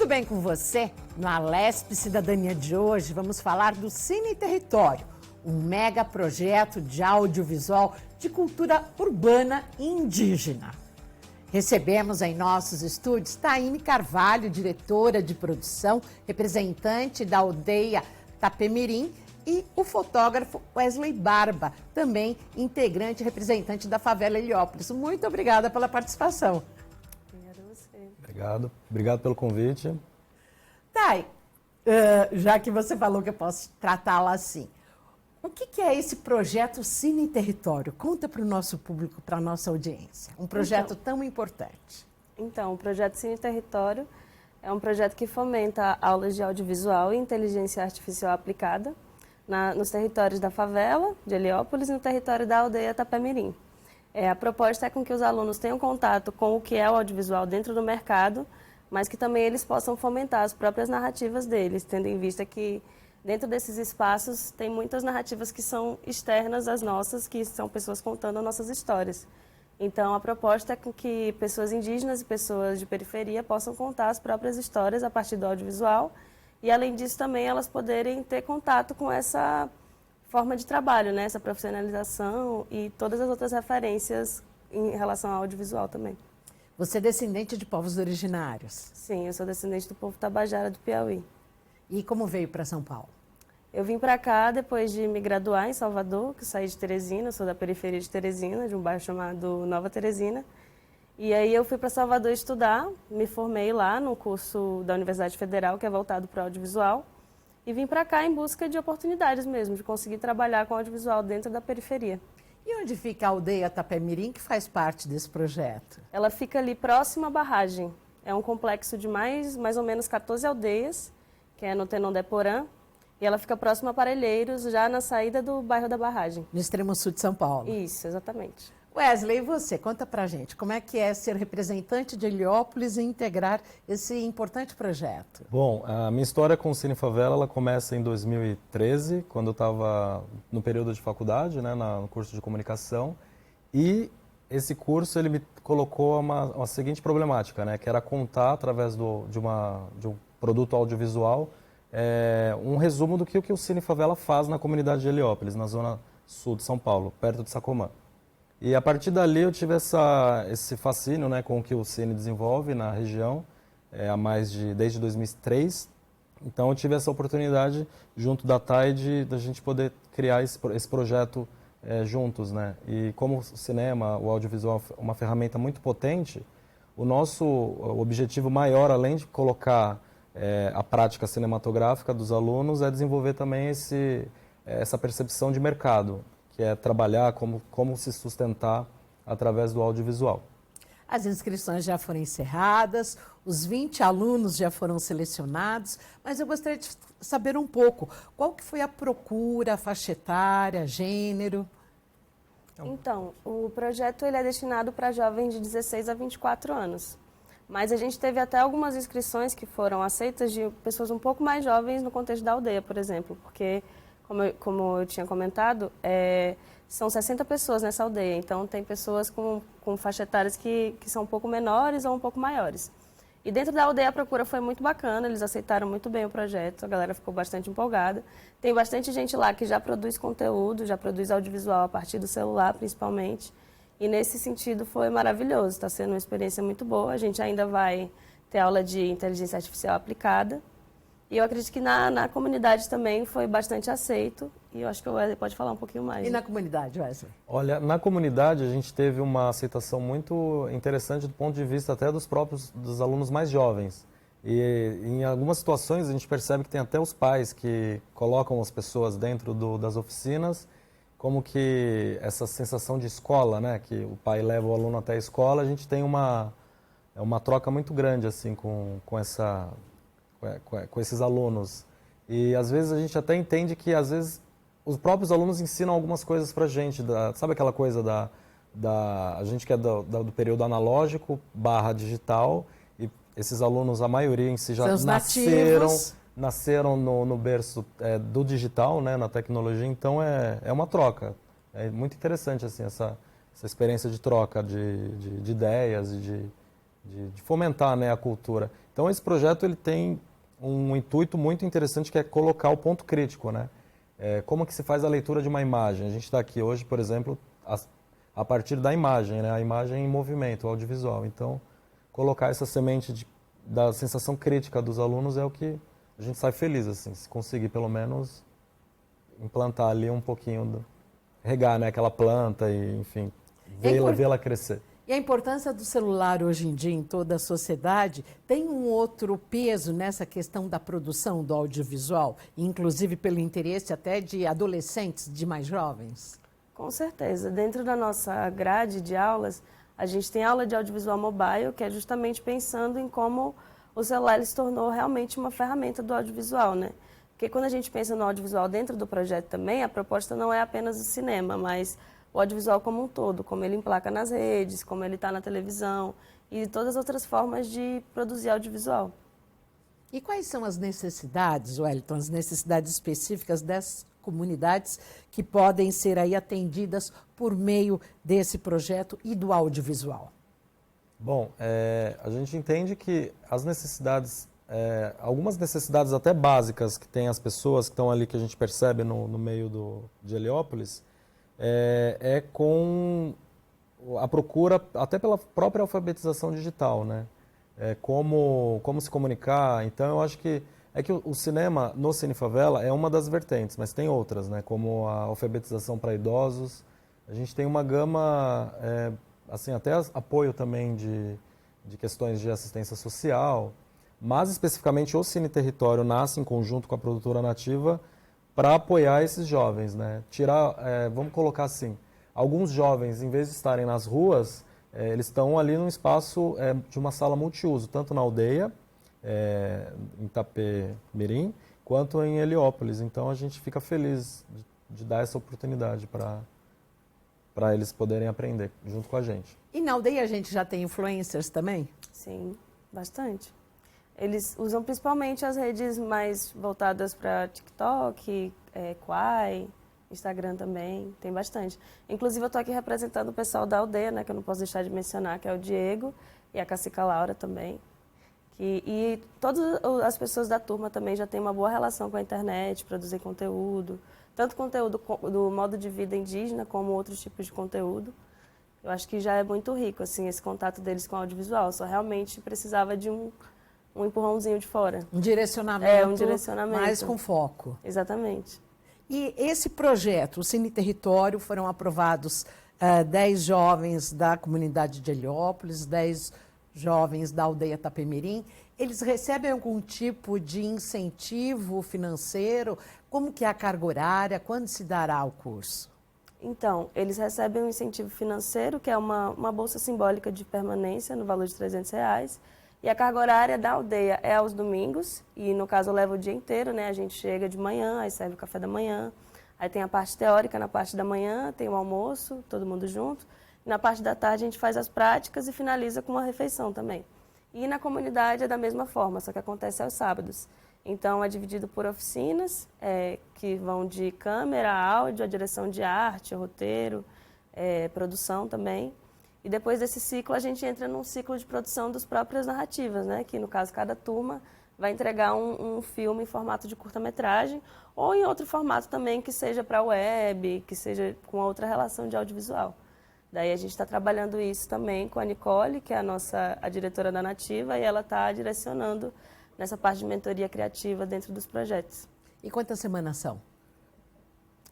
bem com você? No Alesp Cidadania de hoje, vamos falar do Cine Território, um mega projeto de audiovisual de cultura urbana e indígena. Recebemos em nossos estúdios Taine Carvalho, diretora de produção, representante da aldeia Tapemirim, e o fotógrafo Wesley Barba, também integrante e representante da favela Heliópolis. Muito obrigada pela participação. Obrigada a você. Obrigado pelo convite. Thay, já que você falou que eu posso tratá-la assim, o que é esse projeto Cine Território? Conta para o nosso público, para a nossa audiência. Um projeto tão importante. Então, o projeto Cine Território é um projeto que fomenta aulas de audiovisual e inteligência artificial aplicada nos territórios da favela de Heliópolis e no território da aldeia Tapemirim. A proposta é com que os alunos tenham contato com o que é o audiovisual dentro do mercado, mas que também eles possam fomentar as próprias narrativas deles, tendo em vista que dentro desses espaços tem muitas narrativas que são externas às nossas, que são pessoas contando nossas histórias. Então, a proposta é com que pessoas indígenas e pessoas de periferia possam contar as próprias histórias a partir do audiovisual e, além disso, também elas poderem ter contato com essa forma de trabalho, né? Essa profissionalização e todas as outras referências em relação ao audiovisual também. Você é descendente de povos originários? Sim, eu sou descendente do povo Tabajara do Piauí. E como veio para São Paulo? Eu vim para cá depois de me graduar em Salvador, que eu saí de Teresina, sou da periferia de Teresina, de um bairro chamado Nova Teresina. E aí eu fui para Salvador estudar, me formei lá no curso da Universidade Federal, que é voltado para o audiovisual, e vim para cá em busca de oportunidades mesmo, de conseguir trabalhar com audiovisual dentro da periferia. E onde fica a aldeia Tapemirim, que faz parte desse projeto? Ela fica ali próxima à barragem. É um complexo de mais ou menos 14 aldeias, que é no Tenon-Deporã, e ela fica próxima a Parelheiros, já na saída do bairro da Barragem. No extremo sul de São Paulo. Isso, exatamente. Wesley, e você? Conta pra gente, como é que é ser representante de Heliópolis e integrar esse importante projeto? Bom, a minha história com o Cine Favela ela começa em 2013, quando eu estava no período de faculdade, né, no curso de comunicação, e esse curso ele me colocou uma seguinte problemática, né, que era contar através de um produto audiovisual um resumo do que o Cine Favela faz na comunidade de Heliópolis, na zona sul de São Paulo, perto de Sacomã. E a partir dali eu tive esse fascínio, né, com o que o Cine desenvolve na região, desde 2003. Então eu tive essa oportunidade, junto da TAI, da gente poder criar esse projeto juntos, né? E como o cinema, o audiovisual é uma ferramenta muito potente, o nosso objetivo maior, além de colocar a prática cinematográfica dos alunos, é desenvolver também essa percepção de mercado, que é trabalhar como se sustentar através do audiovisual. As inscrições já foram encerradas, os 20 alunos já foram selecionados, mas eu gostaria de saber um pouco, qual que foi a procura, a faixa etária, gênero? Então, o projeto ele é destinado para jovens de 16 a 24 anos. Mas a gente teve até algumas inscrições que foram aceitas de pessoas um pouco mais jovens no contexto da aldeia, por exemplo, porque, como eu tinha comentado, são 60 pessoas nessa aldeia, então tem pessoas com faixa etárias que são um pouco menores ou um pouco maiores. E dentro da aldeia a procura foi muito bacana, eles aceitaram muito bem o projeto, a galera ficou bastante empolgada. Tem bastante gente lá que já produz conteúdo, já produz audiovisual a partir do celular, principalmente. E nesse sentido foi maravilhoso, está sendo uma experiência muito boa. A gente ainda vai ter aula de inteligência artificial aplicada. E eu acredito que na comunidade também foi bastante aceito. E eu acho que o Wesley pode falar um pouquinho mais. E na comunidade, Wesley? Olha, na comunidade a gente teve uma aceitação muito interessante do ponto de vista até dos alunos mais jovens. E em algumas situações a gente percebe que tem até os pais que colocam as pessoas dentro das oficinas, como que essa sensação de escola, né, que o pai leva o aluno até a escola, a gente tem uma troca muito grande assim com esses alunos. E às vezes a gente até entende que às vezes os próprios alunos ensinam algumas coisas pra gente, sabe aquela coisa a gente que é do período analógico / digital, e esses alunos, a maioria em si já nasceram no berço do digital, né, na tecnologia, então é uma troca. É muito interessante assim, essa experiência de troca de ideias e de fomentar, né, a cultura. Então, Então esse projeto ele tem um intuito muito interessante que é colocar o ponto crítico, né? Como que se faz a leitura de uma imagem? A gente está aqui hoje, por exemplo, a partir da imagem, né? A imagem em movimento, o audiovisual. Então, colocar essa semente da sensação crítica dos alunos é o que a gente sai feliz, assim, se conseguir pelo menos implantar ali um pouquinho, regar, né, aquela planta e, enfim, vê-la crescer. E a importância do celular hoje em dia em toda a sociedade tem um outro peso nessa questão da produção do audiovisual, inclusive pelo interesse até de adolescentes, de mais jovens? Com certeza. Dentro da nossa grade de aulas, a gente tem aula de audiovisual mobile, que é justamente pensando em como o celular se tornou realmente uma ferramenta do audiovisual, né? Porque quando a gente pensa no audiovisual dentro do projeto também, a proposta não é apenas o cinema, mas o audiovisual como um todo, como ele emplaca nas redes, como ele está na televisão e todas as outras formas de produzir audiovisual. E quais são as necessidades, Wellington, as necessidades específicas dessas comunidades que podem ser aí atendidas por meio desse projeto e do audiovisual? Bom, a gente entende que as necessidades, algumas necessidades até básicas que tem as pessoas que estão ali, que a gente percebe no meio de Heliópolis, com a procura até pela própria alfabetização digital, né? Como se comunicar. Então, eu acho que o cinema no Cine Favela é uma das vertentes, mas tem outras, né? Como a alfabetização para idosos. A gente tem uma gama, assim, até apoio também de questões de assistência social, mas especificamente o Cine Território nasce em conjunto com a produtora Nativa para apoiar esses jovens, né? Vamos colocar assim, alguns jovens, em vez de estarem nas ruas, eles estão ali num espaço de uma sala multiuso, tanto na aldeia, em Itapemirim, quanto em Heliópolis. Então a gente fica feliz de dar essa oportunidade para eles poderem aprender junto com a gente. E na aldeia a gente já tem influencers também? Sim, bastante. Eles usam principalmente as redes mais voltadas para TikTok, Quai, Instagram também, tem bastante. Inclusive eu estou aqui representando o pessoal da aldeia, né, que eu não posso deixar de mencionar, que é o Diego e a Cacica Laura também. E todas as pessoas da turma também já têm uma boa relação com a internet, produzem conteúdo, tanto conteúdo do modo de vida indígena como outros tipos de conteúdo. Eu acho que já é muito rico, assim, esse contato deles com o audiovisual. Só realmente precisava de um empurrãozinho de fora. Um direcionamento, um direcionamento mais com foco. Exatamente. E esse projeto, o Cine Território, foram aprovados 10 jovens da comunidade de Heliópolis, 10 jovens da aldeia Itapemirim. Eles recebem algum tipo de incentivo financeiro? Como que é a carga horária? Quando se dará o curso? Então, eles recebem um incentivo financeiro, que é uma bolsa simbólica de permanência, no valor de R$300. E a carga horária da aldeia é aos domingos, e no caso eu levo o dia inteiro, né? A gente chega de manhã, aí serve o café da manhã, aí tem a parte teórica na parte da manhã, tem o almoço, todo mundo junto. E na parte da tarde a gente faz as práticas e finaliza com uma refeição também. E na comunidade é da mesma forma, só que acontece aos sábados. Então é dividido por oficinas, que vão de câmera, áudio, a direção de arte, roteiro, produção também. E depois desse ciclo, a gente entra num ciclo de produção das próprias narrativas, né? Que, no caso, cada turma vai entregar um filme em formato de curta-metragem ou em outro formato também, que seja para web, que seja com outra relação de audiovisual. Daí a gente está trabalhando isso também com a Nicole, que é a diretora da Nativa, e ela está direcionando nessa parte de mentoria criativa dentro dos projetos. E quantas semanas são?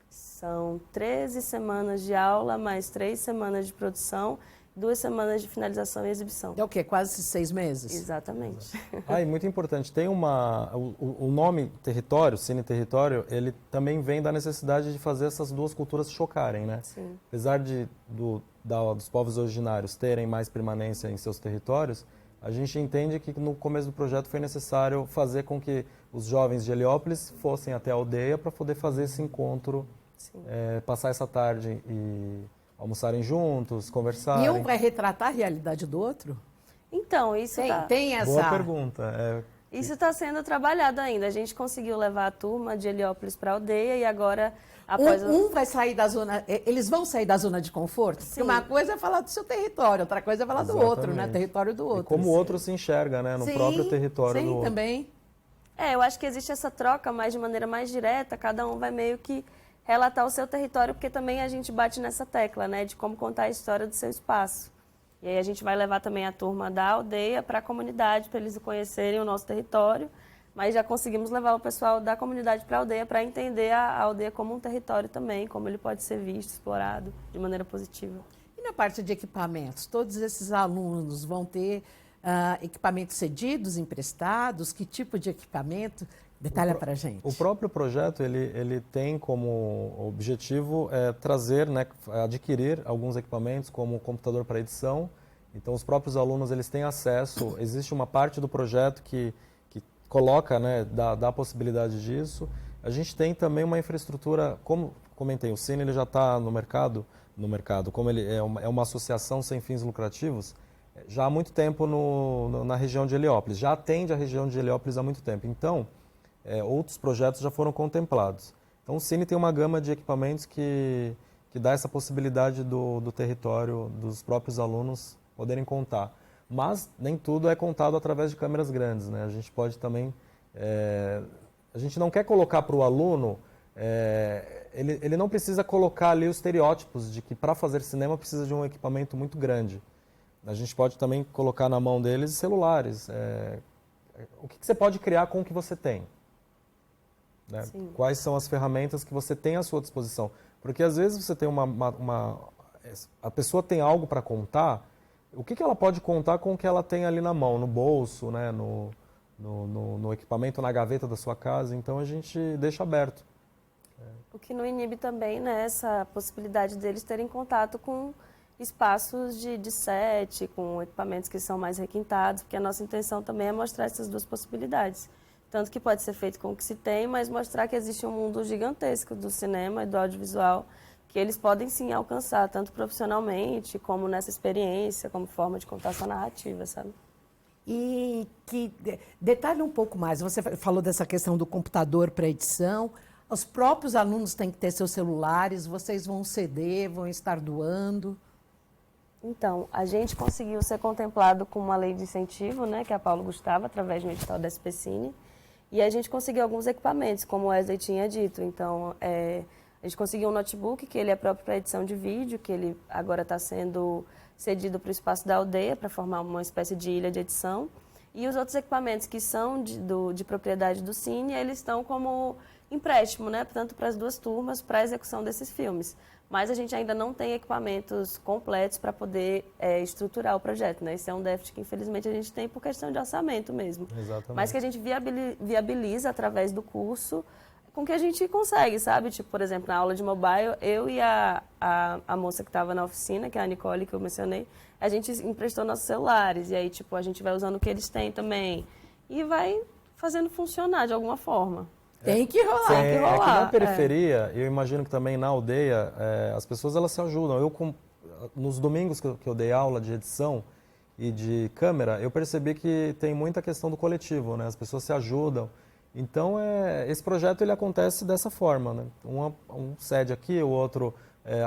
São 13 semanas de aula, mais 3 semanas de produção, 2 semanas de finalização e exibição. É o quê? Quase 6 meses? Exatamente. E muito importante, tem o nome território, Cine Território, ele também vem da necessidade de fazer essas duas culturas chocarem, né? Sim. Apesar dos povos originários terem mais permanência em seus territórios, a gente entende que no começo do projeto foi necessário fazer com que os jovens de Heliópolis fossem até a aldeia para poder fazer esse encontro, passar essa tarde e almoçarem juntos, conversarem. E um vai retratar a realidade do outro? Então, isso tem essa... Boa pergunta. Isso está sendo trabalhado ainda. A gente conseguiu levar a turma de Heliópolis para a aldeia e agora... Após Um vai sair da zona... Eles vão sair da zona de conforto? Sim. Porque uma coisa é falar do seu território, outra coisa é falar do outro, né? Território do outro. E como o outro se enxerga, né? No próprio território do outro. Sim, também. Eu acho que existe essa troca, mas de maneira mais direta, cada um vai meio que relatar o seu território, porque também a gente bate nessa tecla, né? De como contar a história do seu espaço. E aí a gente vai levar também a turma da aldeia para a comunidade, para eles conhecerem o nosso território, mas já conseguimos levar o pessoal da comunidade para a aldeia para entender a aldeia como um território também, como ele pode ser visto, explorado de maneira positiva. E na parte de equipamentos, todos esses alunos vão ter equipamentos cedidos, emprestados? Que tipo de equipamento? Detalha para a gente. O próprio projeto, ele tem como objetivo trazer, né, adquirir alguns equipamentos, como o computador para edição. Então, os próprios alunos, eles têm acesso, existe uma parte do projeto que coloca, né, dá a possibilidade disso. A gente tem também uma infraestrutura, como comentei, o Cine ele já está no mercado, como ele é uma associação sem fins lucrativos, já há muito tempo na região de Heliópolis, já atende a região de Heliópolis há muito tempo. Então, outros projetos já foram contemplados. Então, o Cine tem uma gama de equipamentos que dá essa possibilidade do território, dos próprios alunos poderem contar. Mas nem tudo é contado através de câmeras grandes, né? A gente pode também... a gente não quer colocar para o aluno... ele não precisa colocar ali os estereótipos de que para fazer cinema precisa de um equipamento muito grande. A gente pode também colocar na mão deles celulares. O que você pode criar com o que você tem? Né? Quais são as ferramentas que você tem à sua disposição? Porque às vezes você tem a pessoa tem algo para contar, o que ela pode contar com o que ela tem ali na mão, no bolso, né? no equipamento, na gaveta da sua casa, então a gente deixa aberto. O que não inibe também, né, essa possibilidade deles terem contato com espaços de set, com equipamentos que são mais requintados, porque a nossa intenção também é mostrar essas duas possibilidades. Tanto que pode ser feito com o que se tem, mas mostrar que existe um mundo gigantesco do cinema e do audiovisual que eles podem sim alcançar, tanto profissionalmente, como nessa experiência, como forma de contar essa narrativa, sabe? E que detalhe um pouco mais, você falou dessa questão do computador para edição, os próprios alunos têm que ter seus celulares, vocês vão ceder, vão estar doando? Então, a gente conseguiu ser contemplado com uma lei de incentivo, né, que é a Paulo Gustavo, através do edital da SPCine, e a gente conseguiu alguns equipamentos, como o Wesley tinha dito. Então, a gente conseguiu um notebook, que ele é próprio para edição de vídeo, que ele agora está sendo cedido para o espaço da aldeia, para formar uma espécie de ilha de edição. E os outros equipamentos que são de propriedade do Cine, eles estão como empréstimo, né, tanto para as duas turmas, para a execução desses filmes. Mas a gente ainda não tem equipamentos completos para poder estruturar o projeto, né? Esse é um déficit que, infelizmente, a gente tem por questão de orçamento mesmo. Exatamente. Mas que a gente viabiliza através do curso com que a gente consegue, sabe? Tipo, por exemplo, na aula de mobile, eu e a moça que estava na oficina, que é a Nicole, que eu mencionei, a gente emprestou nossos celulares. E aí, tipo, a gente vai usando o que eles têm também. E vai fazendo funcionar de alguma forma. Tem que rolar, tem que rolar. Aqui na periferia, eu imagino que também na aldeia, as pessoas elas se ajudam. Nos domingos que eu dei aula de edição e de câmera, eu percebi que tem muita questão do coletivo, né? As pessoas se ajudam. Então, esse projeto ele acontece dessa forma, né? Um cede aqui, o outro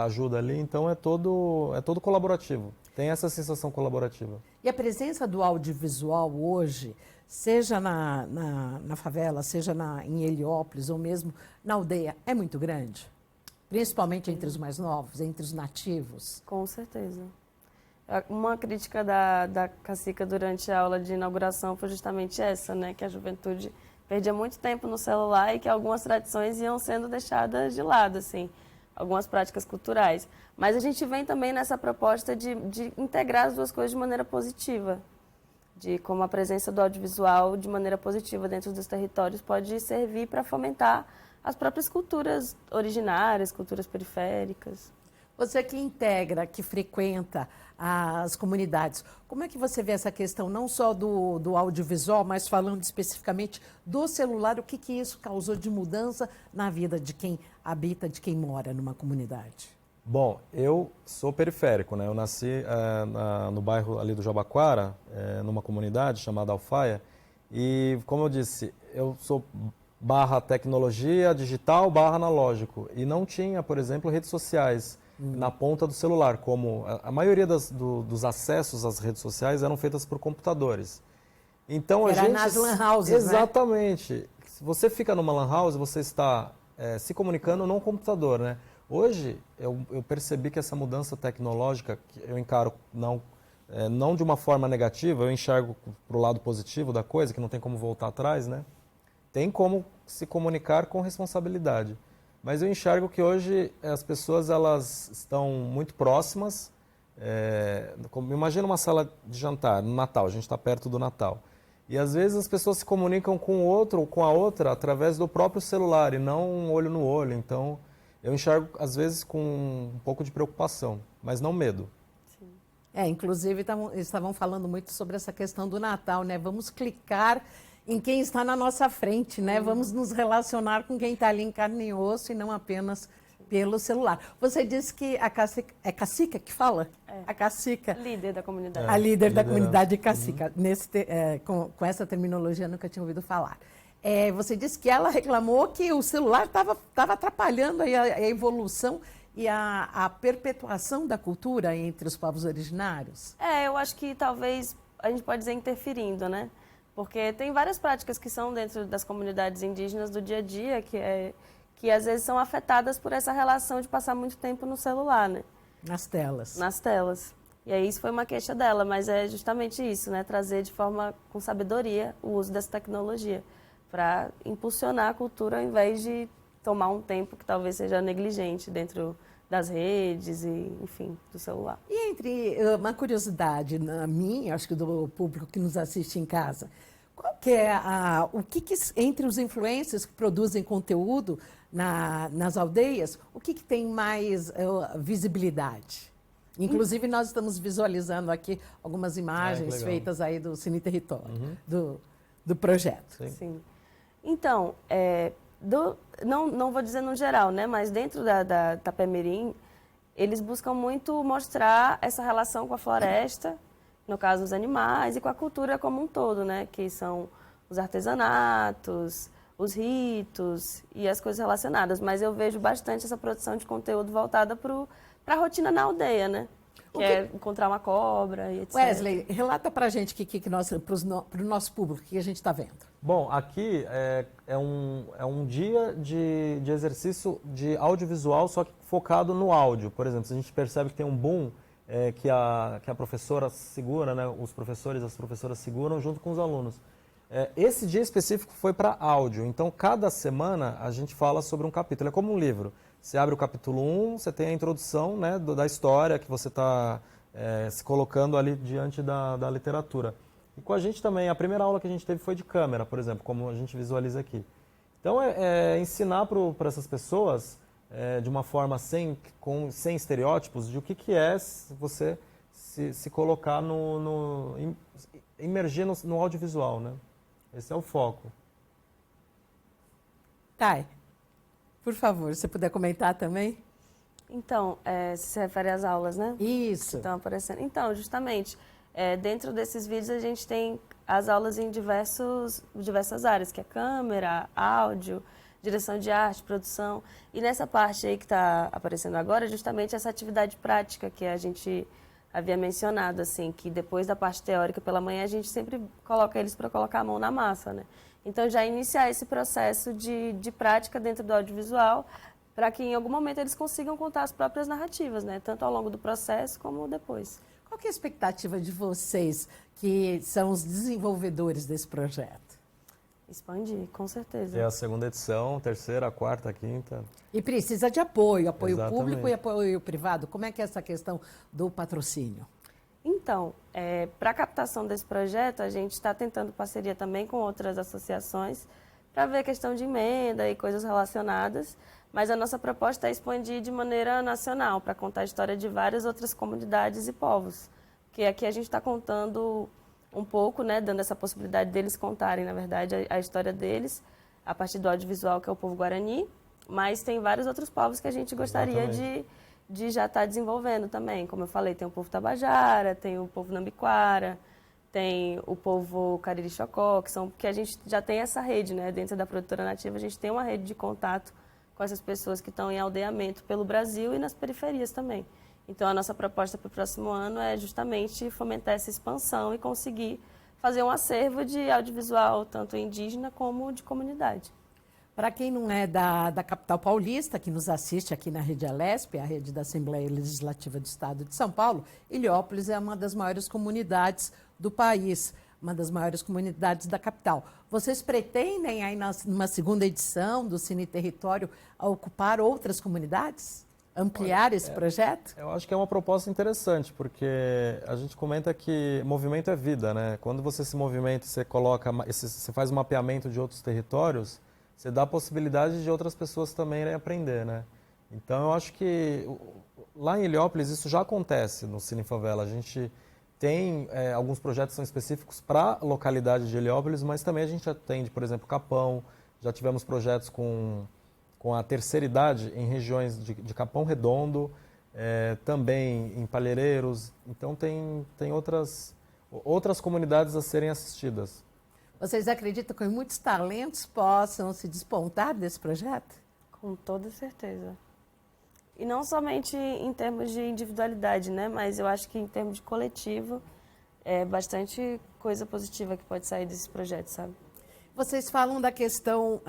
ajuda ali, então é todo colaborativo. Tem essa sensação colaborativa. E a presença do audiovisual hoje, seja na favela, seja em Heliópolis ou mesmo na aldeia, é muito grande? Principalmente entre os mais novos, entre os nativos? Com certeza. Uma crítica da Cacica durante a aula de inauguração foi justamente essa, né? Que a juventude perdia muito tempo no celular e que algumas tradições iam sendo deixadas de lado, assim, algumas práticas culturais. Mas a gente vem também nessa proposta de integrar as duas coisas de maneira positiva, de como a presença do audiovisual de maneira positiva dentro dos territórios pode servir para fomentar as próprias culturas originárias, culturas periféricas. Você que integra, que frequenta as comunidades, como é que você vê essa questão não só do audiovisual, mas falando especificamente do celular, o que isso causou de mudança na vida de quem habita, de quem mora numa comunidade? Bom, eu sou periférico, né? Eu nasci no bairro ali do Jabaquara, numa comunidade chamada Alfaia, E, como eu disse, eu sou barra tecnologia digital, barra analógico. E não tinha, por exemplo, redes sociais na ponta do celular, como a maioria dos acessos às redes sociais eram feitas por computadores. Então a Era gente... nas lan houses, Exatamente. Né? Se você fica numa lan house, você está se comunicando num computador, né? Hoje, eu percebi que essa mudança tecnológica, que eu encaro não de uma forma negativa, eu enxergo para o lado positivo da coisa, que não tem como voltar atrás, né? Tem como se comunicar com responsabilidade. Mas eu enxergo que hoje as pessoas elas estão muito próximas. Imagina uma sala de jantar no Natal, a gente está perto do Natal. E às vezes as pessoas se comunicam com o outro ou com a outra através do próprio celular e não um olho no olho. Então eu enxergo às vezes com um pouco de preocupação, mas não medo. Inclusive estavam falando muito sobre essa questão do Natal, né? Vamos clicar em quem está na nossa frente, né? Vamos nos relacionar com quem está ali em carne e osso e não apenas pelo celular. Você disse que a cacica, é cacica que fala? A cacica. Líder da comunidade. A líder da comunidade cacica. Com essa terminologia eu nunca tinha ouvido falar. Você disse que ela reclamou que o celular estava atrapalhando aí a evolução e a perpetuação da cultura entre os povos originários. Eu acho que talvez a gente pode dizer interferindo, né? Porque tem várias práticas que são dentro das comunidades indígenas do dia a dia que às vezes são afetadas por essa relação de passar muito tempo no celular, né? Nas telas. Nas telas. E aí isso foi uma queixa dela, mas é justamente isso, né? Trazer de forma com sabedoria o uso dessa tecnologia para impulsionar a cultura ao invés de tomar um tempo que talvez seja negligente dentro das redes e, enfim, do celular. E entre uma curiosidade na minha, acho que do público que nos assiste em casa, qual que é entre os influencers que produzem conteúdo nas aldeias, o que tem mais visibilidade? Inclusive, nós estamos visualizando aqui algumas imagens feitas aí do Cine Território, do projeto. Sim. Então, não vou dizer no geral, né? Mas dentro da Itapemirim, eles buscam muito mostrar essa relação com a floresta, no caso os animais, e com a cultura como um todo, né? Que são os artesanatos, os ritos e as coisas relacionadas. Mas eu vejo bastante essa produção de conteúdo voltada para a rotina na aldeia, né? Que é encontrar uma cobra e etc. Wesley, relata para a gente, para o nosso público, o que a gente está vendo. Bom, aqui é um dia de exercício de audiovisual, só que focado no áudio. Por exemplo, se a gente percebe que tem um boom que a professora segura, né, os professores e as professoras seguram junto com os alunos. Esse dia específico foi para áudio, então cada semana a gente fala sobre um capítulo, é como um livro. Você abre o capítulo 1, você tem a introdução, né, da história que você está se colocando ali diante da literatura. E com a gente também, a primeira aula que a gente teve foi de câmera, por exemplo, como a gente visualiza aqui. Então, ensinar para essas pessoas, de uma forma sem estereótipos, de o que é você se colocar imergir no audiovisual, né? Esse é o foco. Thay, por favor, se puder comentar também. Então, se refere às aulas, né? Isso. Que estão aparecendo. Então, justamente, dentro desses vídeos a gente tem as aulas em diversas áreas, que é câmera, áudio, direção de arte, produção. E nessa parte aí que está aparecendo agora, justamente essa atividade prática que a gente havia mencionado, assim, que depois da parte teórica pela manhã a gente sempre coloca eles para colocar a mão na massa, né? Então já iniciar esse processo de prática dentro do audiovisual para que em algum momento eles consigam contar as próprias narrativas, né? Tanto ao longo do processo como depois. Qual que é a expectativa de vocês, que são os desenvolvedores desse projeto? Expandir, com certeza. É a segunda edição, terceira, quarta, quinta. E precisa de apoio Exatamente. Público e apoio privado. Como é que é essa questão do patrocínio? Então, para a captação desse projeto, a gente está tentando parceria também com outras associações para ver a questão de emenda e coisas relacionadas, mas a nossa proposta é expandir de maneira nacional, para contar a história de várias outras comunidades e povos. Porque aqui a gente está contando um pouco, né, dando essa possibilidade deles contarem, na verdade, a história deles, a partir do audiovisual, que é o povo Guarani, mas tem vários outros povos que a gente gostaria de já estar desenvolvendo também. Como eu falei, tem o povo Tabajara, tem o povo Nambiquara, tem o povo Cariri Chocó, que a gente já tem essa rede, né? Dentro da produtora nativa, a gente tem uma rede de contato com essas pessoas que estão em aldeamento pelo Brasil e nas periferias também. Então, a nossa proposta para o próximo ano é justamente fomentar essa expansão e conseguir fazer um acervo de audiovisual, tanto indígena como de comunidade. Para quem não é da capital paulista, que nos assiste aqui na Rede Alesp, a rede da Assembleia Legislativa do Estado de São Paulo, Ilhéupolis é uma das maiores comunidades do país, uma das maiores comunidades da capital. Vocês pretendem, aí numa segunda edição do Cine Território, ocupar outras comunidades? Ampliar esse projeto? Eu acho que é uma proposta interessante, porque a gente comenta que movimento é vida, né? Quando você se movimenta, você faz um mapeamento de outros territórios, você dá a possibilidade de outras pessoas também irem aprender, né? Então, eu acho que lá em Ilhéupolis isso já acontece no Cine Favela. A gente tem alguns projetos que são específicos para a localidade de Ilhéupolis, mas também a gente atende, por exemplo, Capão. Já tivemos projetos com a terceira idade em regiões de Capão Redondo, também em Palheireiros. Então, tem outras comunidades a serem assistidas. Vocês acreditam que muitos talentos possam se despontar desse projeto? Com toda certeza. E não somente em termos de individualidade, né? Mas eu acho que em termos de coletivo, é bastante coisa positiva que pode sair desse projeto, sabe? Vocês falam da questão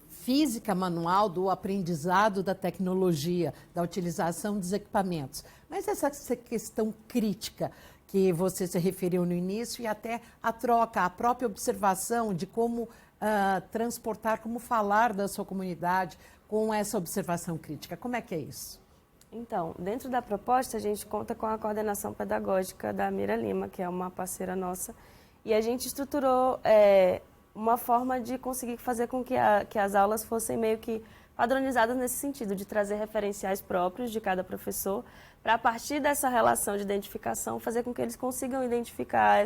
física, manual, do aprendizado da tecnologia, da utilização dos equipamentos. Mas essa questão crítica que você se referiu no início e até a troca, a própria observação de como transportar, como falar da sua comunidade com essa observação crítica. Como é que é isso? Então, dentro da proposta, a gente conta com a coordenação pedagógica da Mira Lima, que é uma parceira nossa, e a gente estruturou uma forma de conseguir fazer com que as aulas fossem meio que padronizadas nesse sentido, de trazer referenciais próprios de cada professor, para a partir dessa relação de identificação, fazer com que eles consigam identificar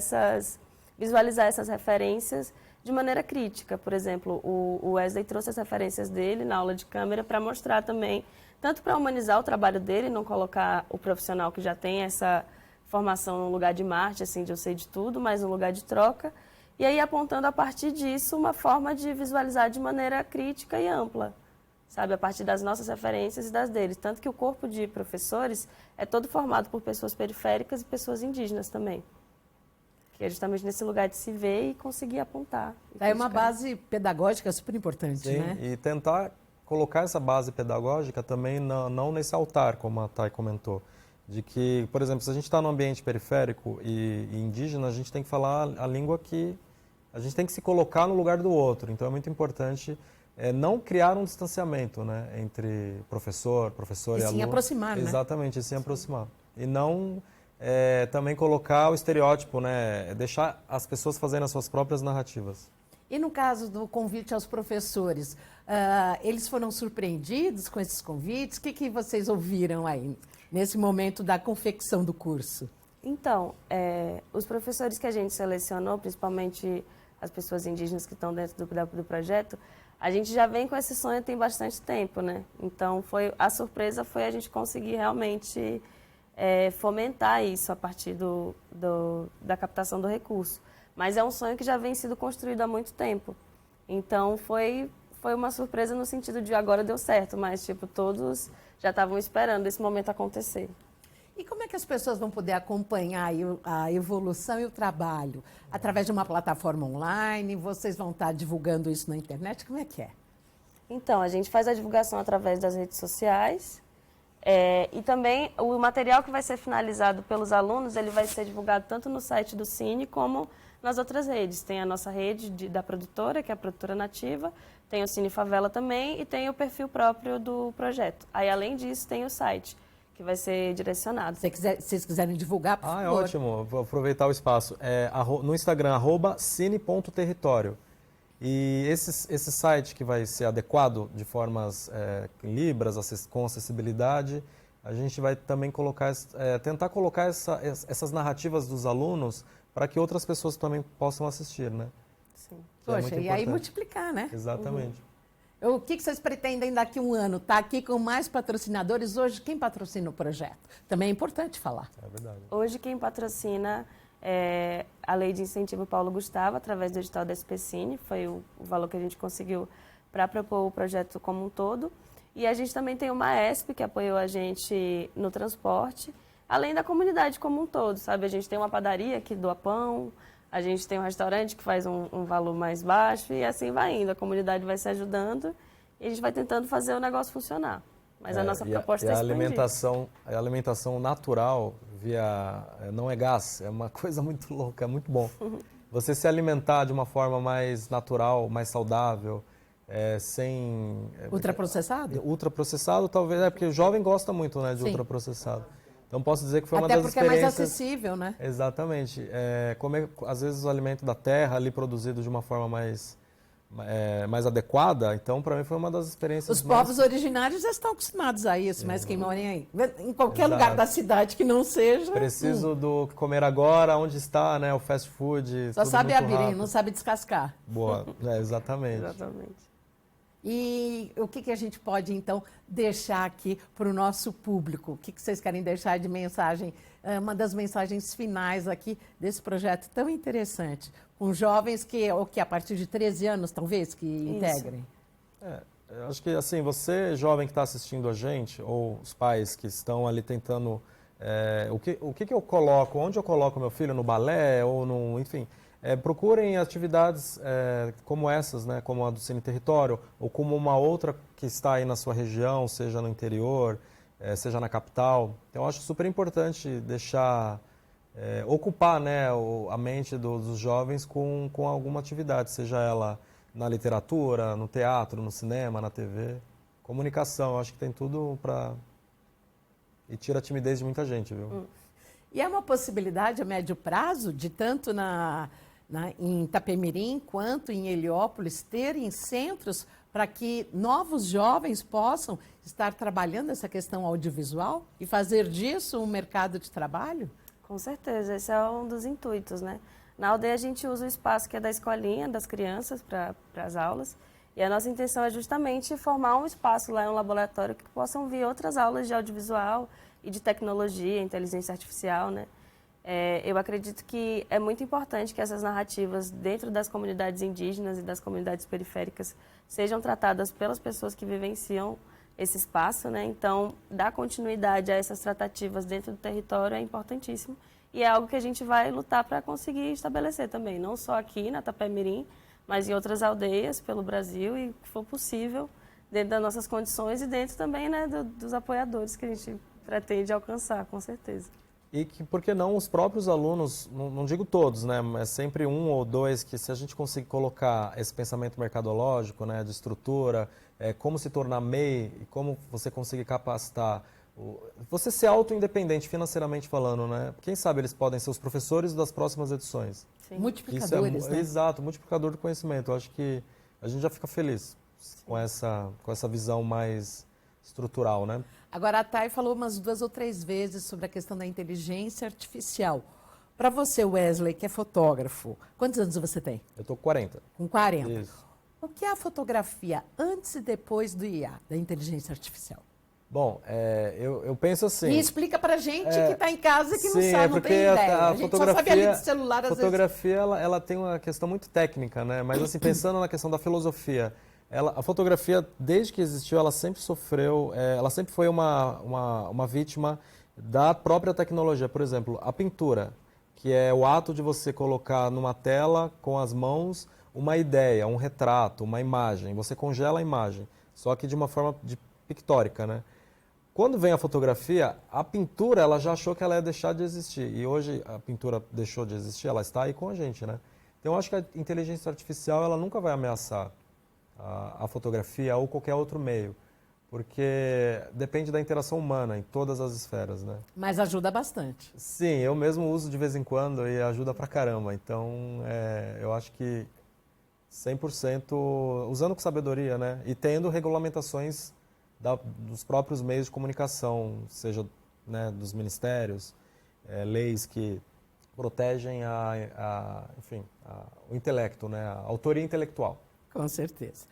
visualizar essas referências de maneira crítica. Por exemplo, o Wesley trouxe as referências dele na aula de câmera para mostrar também, tanto para humanizar o trabalho dele, não colocar o profissional que já tem essa formação no lugar de Marte, assim, de eu sei de tudo, mas no lugar de troca, e aí apontando a partir disso uma forma de visualizar de maneira crítica e ampla, sabe, a partir das nossas referências e das deles. Tanto que o corpo de professores é todo formado por pessoas periféricas e pessoas indígenas também. Que é justamente nesse lugar de se ver e conseguir apontar. É uma base pedagógica super importante, sim, né? E tentar colocar essa base pedagógica também não nesse altar, como a Thay comentou. De que, por exemplo, se a gente está num ambiente periférico e indígena, a gente tem que falar a língua que... A gente tem que se colocar no lugar do outro. Então, é muito importante não criar um distanciamento, né, entre professor e aluno. E sim aproximar, né? Exatamente, e sim aproximar. E não também colocar o estereótipo, né, deixar as pessoas fazerem as suas próprias narrativas. E no caso do convite aos professores, eles foram surpreendidos com esses convites? O que vocês ouviram aí, nesse momento da confecção do curso? Então, os professores que a gente selecionou, principalmente as pessoas indígenas que estão dentro do projeto, a gente já vem com esse sonho tem bastante tempo, né? Então, a surpresa foi a gente conseguir realmente fomentar isso a partir da captação do recurso. Mas é um sonho que já vem sido construído há muito tempo. Então, foi uma surpresa no sentido de agora deu certo, mas tipo, todos já estavam esperando esse momento acontecer. E como é que as pessoas vão poder acompanhar a evolução e o trabalho? Através de uma plataforma online? Vocês vão estar divulgando isso na internet? Como é que é? Então, a gente faz a divulgação através das redes sociais. E também o material que vai ser finalizado pelos alunos, ele vai ser divulgado tanto no site do Cine como nas outras redes. Tem a nossa rede da produtora, que é a produtora nativa, tem o Cine Favela também e tem o perfil próprio do projeto. Aí, além disso, tem o site, que vai ser direcionado. Se vocês quiserem divulgar, por favor. É ótimo. Vou aproveitar o espaço. No Instagram, @cine.território. E esse site que vai ser adequado de formas libras, com acessibilidade, a gente vai também tentar colocar essas narrativas dos alunos para que outras pessoas também possam assistir, né? Sim. Poxa, e aí multiplicar, né? Exatamente. O que vocês pretendem daqui a um ano? Está aqui com mais patrocinadores. Hoje, quem patrocina o projeto? Também é importante falar. É verdade. Hoje, quem patrocina a Lei de Incentivo Paulo Gustavo, através do edital da SPCine, foi o valor que a gente conseguiu para propor o projeto como um todo. E a gente também tem o Maesp, que apoiou a gente no transporte, além da comunidade como um todo, sabe? A gente tem uma padaria que doa pão, a gente tem um restaurante que faz um valor mais baixo e assim vai indo. A comunidade vai se ajudando e a gente vai tentando fazer o negócio funcionar. Mas a nossa proposta é expandir. A alimentação natural não é gás, é uma coisa muito louca, é muito bom. Você se alimentar de uma forma mais natural, mais saudável, sem... Ultraprocessado? Ultraprocessado talvez, porque o jovem gosta muito, né, de ultraprocessado. Então posso dizer que foi uma das experiências... Até porque é mais acessível, né? Exatamente. Comer, às vezes, o alimento da terra ali produzido de uma forma mais adequada, então para mim foi uma das experiências. Os povos originários já estão acostumados a isso, mas quem mora aí, em qualquer lugar da cidade que não seja. Preciso do comer agora, onde está, né, o fast food. Só sabe abrir, não sabe descascar. Boa, exatamente. Exatamente. E o que a gente pode, então, deixar aqui para o nosso público? O que vocês querem deixar de mensagem? Uma das mensagens finais aqui desse projeto tão interessante, com jovens que a partir de 13 anos, talvez, que integrem. Eu acho que, assim, você, jovem que está assistindo a gente, ou os pais que estão ali tentando... o que eu coloco, onde eu coloco meu filho, no balé ou no... Enfim... procurem atividades como essas, né, como a do Cine Território, ou como uma outra que está aí na sua região, seja no interior, seja na capital. Então, eu acho super importante deixar, ocupar, né, a mente dos jovens com alguma atividade, seja ela na literatura, no teatro, no cinema, na TV. Comunicação, eu acho que tem tudo para... E tira a timidez de muita gente, viu? E é uma possibilidade a médio prazo de tanto em Itapemirim quanto em Heliópolis terem centros para que novos jovens possam estar trabalhando essa questão audiovisual e fazer disso um mercado de trabalho? Com certeza, esse é um dos intuitos, né? Na aldeia a gente usa o espaço que é da escolinha, das crianças, para as aulas. E a nossa intenção é justamente formar um espaço lá, um laboratório, que possam vir outras aulas de audiovisual e de tecnologia, inteligência artificial, né? Eu acredito que é muito importante que essas narrativas dentro das comunidades indígenas e das comunidades periféricas sejam tratadas pelas pessoas que vivenciam esse espaço, né? Então, dar continuidade a essas tratativas dentro do território é importantíssimo e é algo que a gente vai lutar para conseguir estabelecer também, não só aqui na Itapemirim, mas em outras aldeias pelo Brasil e, que for possível, dentro das nossas condições e dentro também, né, dos apoiadores que a gente pretende alcançar, com certeza. E que, por que não, os próprios alunos, não digo todos, né, mas sempre um ou dois, que se a gente conseguir colocar esse pensamento mercadológico, né, de estrutura, como se tornar MEI, e como você conseguir capacitar, você ser auto-independente financeiramente falando, né, quem sabe eles podem ser os professores das próximas edições. Sim. Multiplicadores, né? Exato, multiplicador do conhecimento. Eu acho que a gente já fica feliz com essa visão mais estrutural, né? Agora, a Thay falou umas 2 ou 3 vezes sobre a questão da inteligência artificial. Para você, Wesley, que é fotógrafo, quantos anos você tem? Eu estou com 40. Com 40. Isso. O que é a fotografia antes e depois do IA, da inteligência artificial? Bom, eu penso assim... E explica pra gente que está em casa e que não sim, sabe, não tem ideia. A gente só sabe ali de celular, às vezes. A fotografia, ela tem uma questão muito técnica, né? Mas assim, pensando na questão da filosofia, a fotografia, desde que existiu, ela sempre sofreu, ela sempre foi uma vítima da própria tecnologia. Por exemplo, a pintura, que é o ato de você colocar numa tela com as mãos uma ideia, um retrato, uma imagem. Você congela a imagem, só que de uma forma pictórica, né? Quando vem a fotografia, a pintura ela já achou que ela ia deixar de existir. E hoje a pintura deixou de existir, ela está aí com a gente, né? Então eu acho que a inteligência artificial ela nunca vai ameaçar a fotografia ou qualquer outro meio, porque depende da interação humana em todas as esferas, né? Mas ajuda bastante. Sim, eu mesmo uso de vez em quando e ajuda pra caramba. Então eu acho que 100% usando com sabedoria, né? E tendo regulamentações dos próprios meios de comunicação, seja, né, dos ministérios, leis que protegem enfim, o intelecto, né, a autoria intelectual. Com certeza.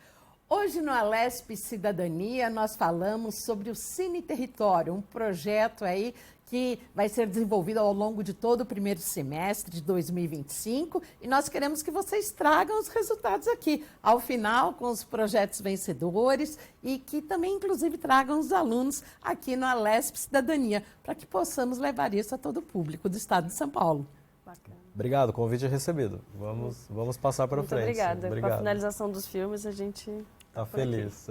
Hoje no Alesp Cidadania nós falamos sobre o Cine Território, um projeto aí que vai ser desenvolvido ao longo de todo o primeiro semestre de 2025 e nós queremos que vocês tragam os resultados aqui, ao final, com os projetos vencedores e que também, inclusive, tragam os alunos aqui no Alesp Cidadania, para que possamos levar isso a todo o público do estado de São Paulo. Bacana. Obrigado, o convite é recebido. Vamos passar para frente. Muito obrigada. Com a finalização dos filmes, a gente está feliz.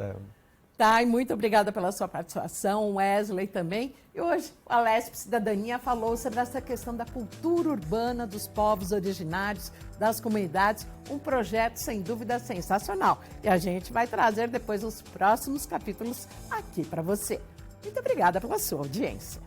Tá, e muito obrigada pela sua participação, Wesley também. E hoje o Alesp Cidadania falou sobre essa questão da cultura urbana dos povos originários, das comunidades, um projeto sem dúvida sensacional. E a gente vai trazer depois os próximos capítulos aqui para você. Muito obrigada pela sua audiência.